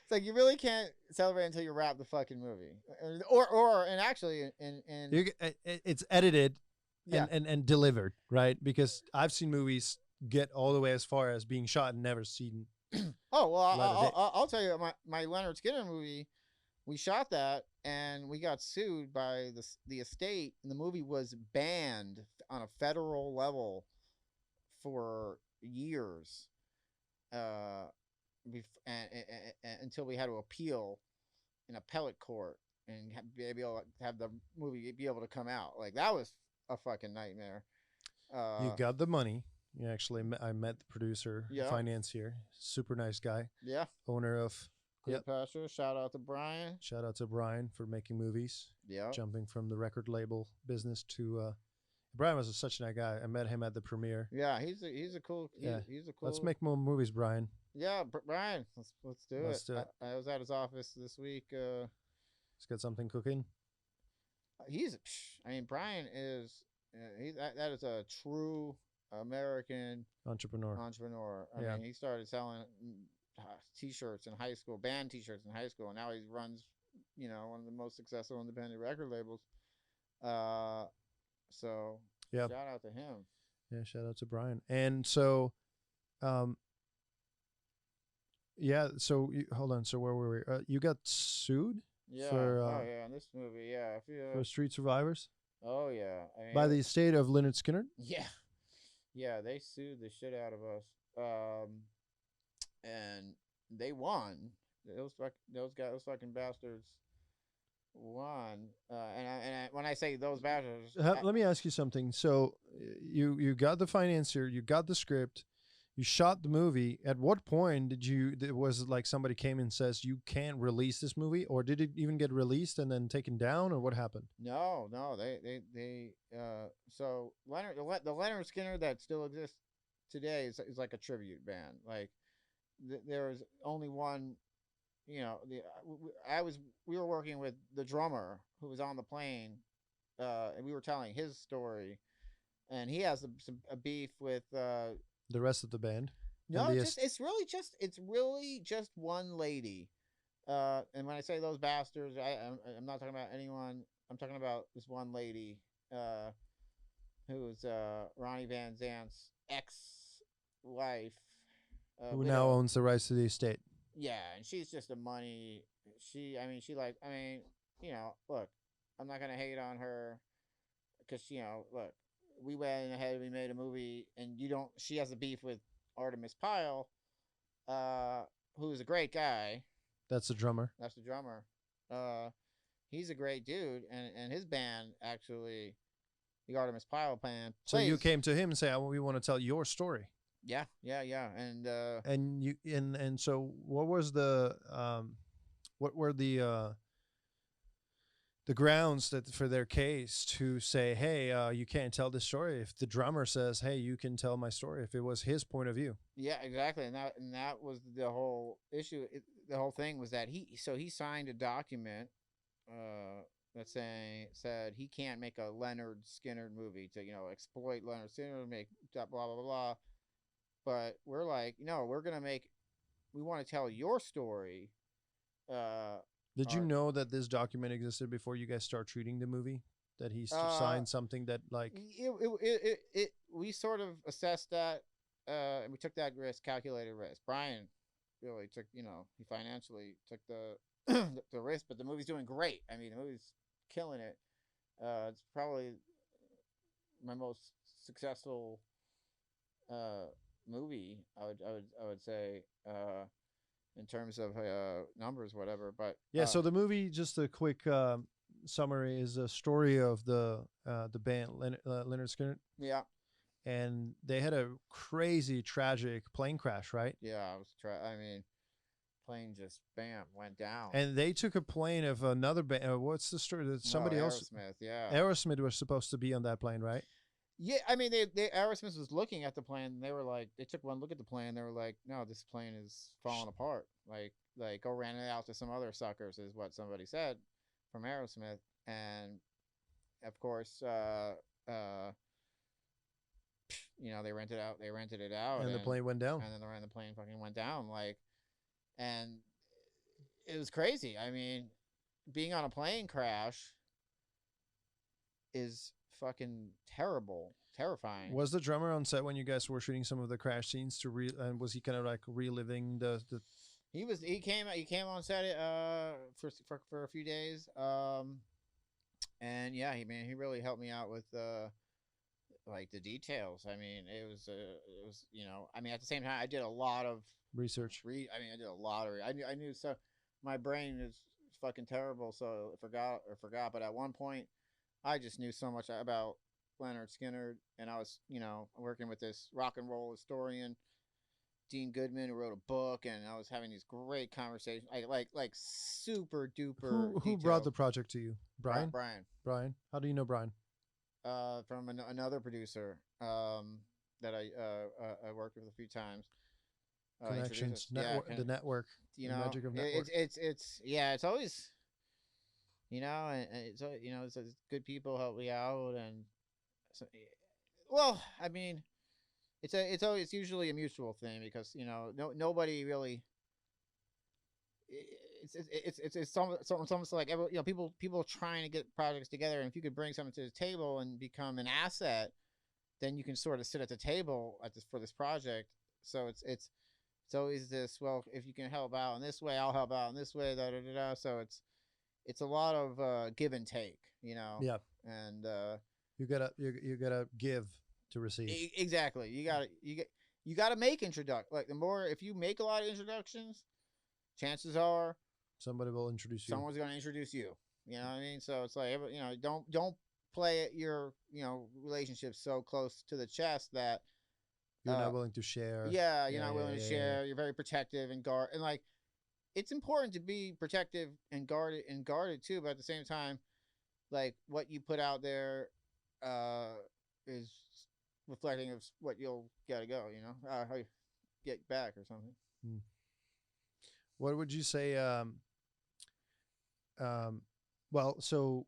It's like you really can't celebrate until you wrap the fucking movie, and actually, it's edited yeah. and delivered, right? Because I've seen movies get all the way as far as being shot and never seen Oh well, light of day. I'll tell you my Lynyrd Skynyrd movie. We shot that and we got sued by the estate, and the movie was banned on a federal level for years, uh, until we had to appeal in appellate court and be able to have the movie be able to come out. Like that was a fucking nightmare. You Uh, got the money. You actually, I met the producer, yeah, financier, super nice guy, yeah. owner of. Yep. Cleopatra. Shout out to Brian. Shout out to Brian for making movies. Yeah. Jumping from the record label business to. Brian was such a nice guy. I met him at the premiere. Yeah, he's a cool. Yeah. He's a cool. Let's make more movies, Brian. Yeah, Brian. Let's do Let's it. do it. I was at his office this week. Let's get something cooking. I mean, Brian is. That is a true American Entrepreneur. I mean, he started selling T-shirts in high school, band T-shirts in high school, and now he runs, one of the most successful independent record labels. So yeah, shout out to him. Yeah, shout out to Brian. And so, yeah. So hold on. So where were we? You got sued. Yeah. For, in this movie, yeah. For Street Survivors. Oh yeah. I mean, by the estate of Lynyrd Skynyrd. Yeah. Yeah, they sued the shit out of us, and they won. Those fucking bastards won. When I say those bastards, let me ask you something. So you got the financier, you got the script, you shot the movie. At what point was it like somebody came and says you can't release this movie, or did it even get released and then taken down, or what happened? No, they so the Lynyrd Skynyrd that still exists today is like a tribute band. Like there was only one, we were working with the drummer who was on the plane, and we were telling his story, and he has a beef with the rest of the band. No, it's really just one lady. And when I say those bastards, I'm not talking about anyone. I'm talking about this one lady, who is Ronnie Van Zant's ex-wife, who now owns the rights to the estate. Yeah, and she's just a money. Look, I'm not gonna hate on her, because look, we went ahead, we made a movie, and she has a beef with Artemis Pyle, who's a great guy. That's the drummer. That's the drummer. He's a great dude, and his band, actually, the Artemis Pyle band. So you came to him and say, we want to tell your story. Yeah. And so what was what were the grounds for their case to say, hey, you can't tell this story, if the drummer says, hey, you can tell my story, if it was his point of view? Yeah, exactly. And that was the whole issue. The whole thing was that he signed a document that said he can't make a Lynyrd Skynyrd movie to exploit Lynyrd Skynyrd, make blah blah blah blah. But we're like, no, we want to tell your story. Did you know that this document existed before you guys start shooting the movie? That he signed something that, like, we sort of assessed that, and we took that risk, calculated risk. Brian really took, he financially took the risk, but the movie's doing great. I mean, the movie's killing it. It's probably my most successful movie, I would say, in terms of numbers, whatever. But yeah, so the movie, just a quick summary, is a story of the band Lynyrd Skynyrd. Yeah. And they had a crazy, tragic plane crash, right? Yeah, plane just went down. And they took a plane of another band. What's the story? Somebody else. Aerosmith. Yeah. Aerosmith was supposed to be on that plane, right? Yeah, I mean, Aerosmith was looking at the plane, and they were like, they took one look at the plane, and they were like, no, this plane is falling apart. Like go rent it out to some other suckers, is what somebody said from Aerosmith. And of course, they rented it out, and the plane went down. And then the plane fucking went down. And it was crazy. I mean, being on a plane crash is fucking terrifying. Was the drummer on set when you guys were shooting some of the crash scenes and was he kind of like reliving the He came on set for a few days. And yeah, he really helped me out with like the details. I mean, it was I mean, at the same time I did a lot of research? I mean, I did a lot of I knew so my brain is fucking terrible, so I forgot, but at one point I just knew so much about Lynyrd Skynyrd, and I was, working with this rock and roll historian, Dean Goodman, who wrote a book, and I was having these great conversations, like super duper. Who brought the project to you? Brian? Brian. How do you know Brian? From another producer that I worked with a few times. Connections, the network. The magic of network. It's always, and it's good people help me out, and so, well, I mean, it's usually a mutual thing because nobody really. It's almost like people trying to get projects together, and if you could bring something to the table and become an asset, then you can sort of sit at the table for this project. So it's always this. Well, if you can help out in this way, I'll help out in this way. Da da da da. So it's a lot of give and take, Yeah. And you gotta give to receive. Exactly. You gotta make introduction. Like if you make a lot of introductions, chances are somebody will introduce you. Someone's going to introduce you. You know what I mean? So it's like, don't play your relationship so close to the chest that you're not willing to share. Yeah, you're not willing to share. You're very protective and guard, and like it's important to be protective and guarded too. But at the same time, like what you put out there is reflecting of what you'll gotta go. How you get back or something. What would you say? Well, so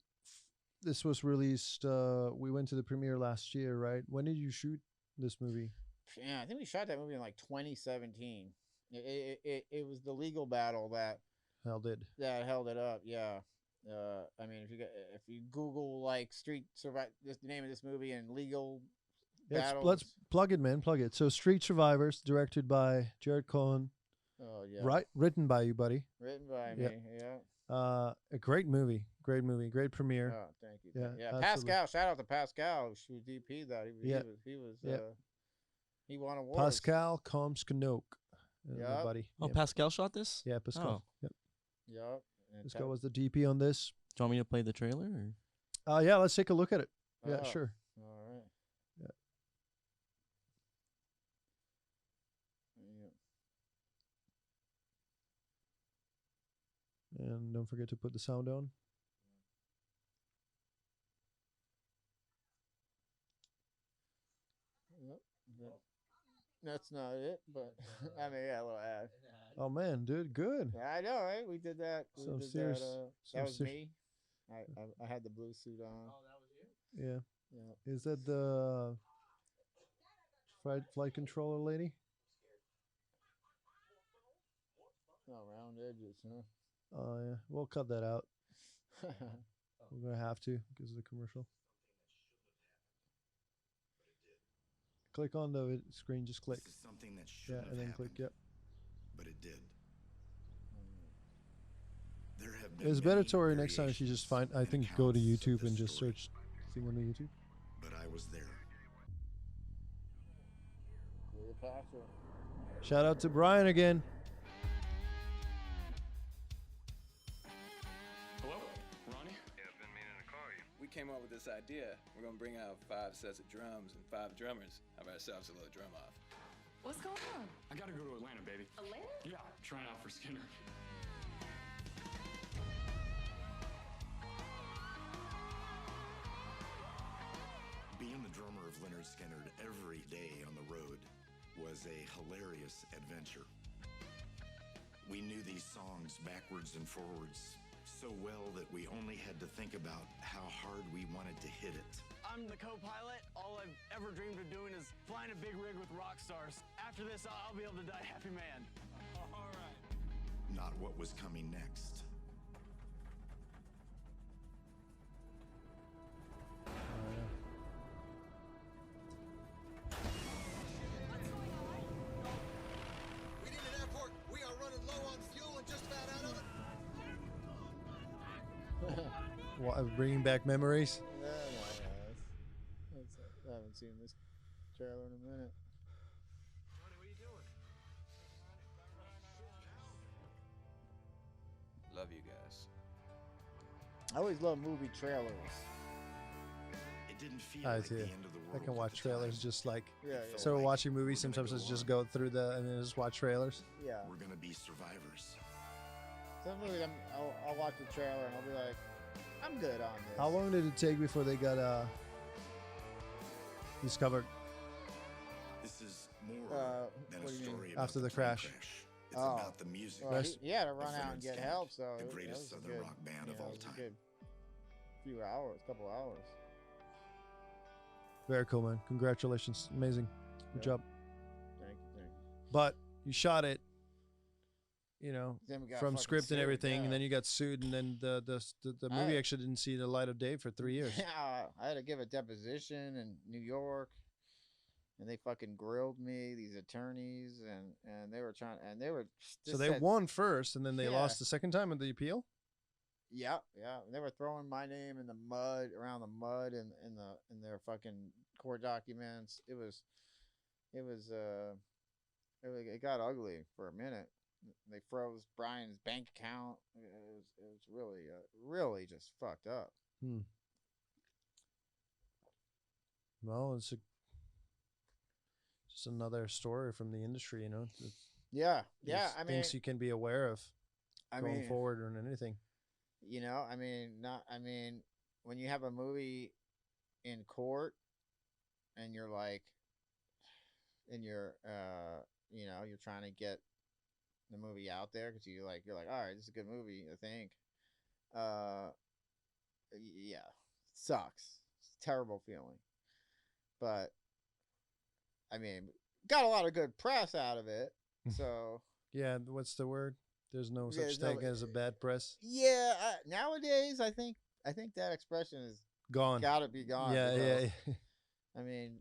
this was released. We went to the premiere last year, right? When did you shoot this movie? Yeah, I think we shot that movie in like 2017. It was the legal battle that held it up. Yeah. I mean, if you Google like Street Survive, the name of this movie and legal battles. Let's plug it, man. Plug it. So, Street Survivors, directed by Jared Cohn. Oh yeah. Written by you, buddy. Written by me. Yeah. A great movie. Great premiere. Oh, thank you. Yeah. Pascal. Shout out to Pascal who DP'd that. He won awards. Pascal Komskanok. Yeah. Buddy. Oh, Pascal shot this? Yeah, Pascal. Yep. Pascal was the DP on this. Do you want me to play the trailer? Or? Yeah, let's take a look at it. Yeah, sure. All right. And don't forget to put the sound on. That's not it, but I mean, yeah, a little ad. Oh man, dude, good. I know, right? We did that. That was me. I had the blue suit on. Oh, that was you? Yeah. Is that the flight controller lady? Oh, round edges, huh? Oh yeah, we'll cut that out. We're gonna have to because of the commercial. Click on the screen. Just click. This is something that shouldn't have and then happened, click. Yep. But it did. There have been It's many better next time if you just find. I think go to variations of YouTube this and just story, search thing on the YouTube. But I was there. Shout out to Brian again. Hello, Ronnie? Yeah, I've been meaning to call you. We came up with this idea. We're gonna bring out 5 sets of drums and 5 drummers. Have ourselves a little drum off. What's going on? I gotta go to Atlanta, baby. Atlanta? Yeah, trying out for Skinner. Being the drummer of Lynyrd Skynyrd every day on the road was a hilarious adventure. We knew these songs backwards and forwards so well that we only had to think about how hard we wanted to hit it. I'm the co-pilot. All I've ever dreamed of doing is flying a big rig with rock stars. After this, I'll be able to die a happy man. All right. Not what was coming next. We need an airport. We are running low on fuel and just about out of it. Bringing back memories. Yeah, I haven't seen this trailer in a minute. Love you guys. I always love movie trailers. It didn't feel I like the do. end of the world. I can at watch the time. trailers just like. Yeah, yeah. So we're watching movies. We're gonna Sometimes go let's just on. go through and then just watch trailers. Yeah. We're gonna be survivors. Some movies I'll watch the trailer and I'll be like, I'm good on this. How long did it take before they got discovered? This is more than what a do you mean? story about After the plane crash. It's Oh. about the music. Well, Rest- he had to run of out and Lynyrd get Skynyrd, help, so the that greatest was a southern good, rock band yeah, of all it was a time. good few hours, couple hours. Very cool, man. Congratulations. Amazing. Good Yeah. job. Thank you. But you shot it, Then we got from fucking script and sued, everything, yeah. and then you got sued, and then the movie I- actually didn't see the light of day for 3 years. Yeah, I had to give a deposition in New York, and they fucking grilled me, these attorneys, and they were trying, and they were. So just they said- won first, and then they Yeah. lost the second time in the appeal. Yeah, yeah. They were throwing my name in the mud, around the mud, in their fucking court documents. It got ugly for a minute. They froze Brian's bank account. It was really just fucked up. Well, it's just another story from the industry, Yeah, yeah. There's I mean, things you can be aware of going mean, forward or anything. when you have a movie in court and you're like, and you're trying to get the movie out there because you're like, all right, this is a good movie, I think. Yeah, sucks. It's a terrible feeling, but I mean, got a lot of good press out of it. So Yeah, what's the word? There's no Yeah, such there's thing no- as a bad press. yeah, nowadays I think that expression has Gone. got to be gone. Yeah, because, yeah. I mean,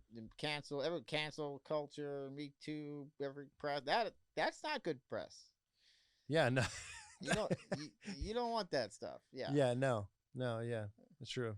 every cancel culture, Me Too, every press that's not good press. Yeah, no. You don't want that stuff. Yeah. Yeah, no. Yeah, it's true.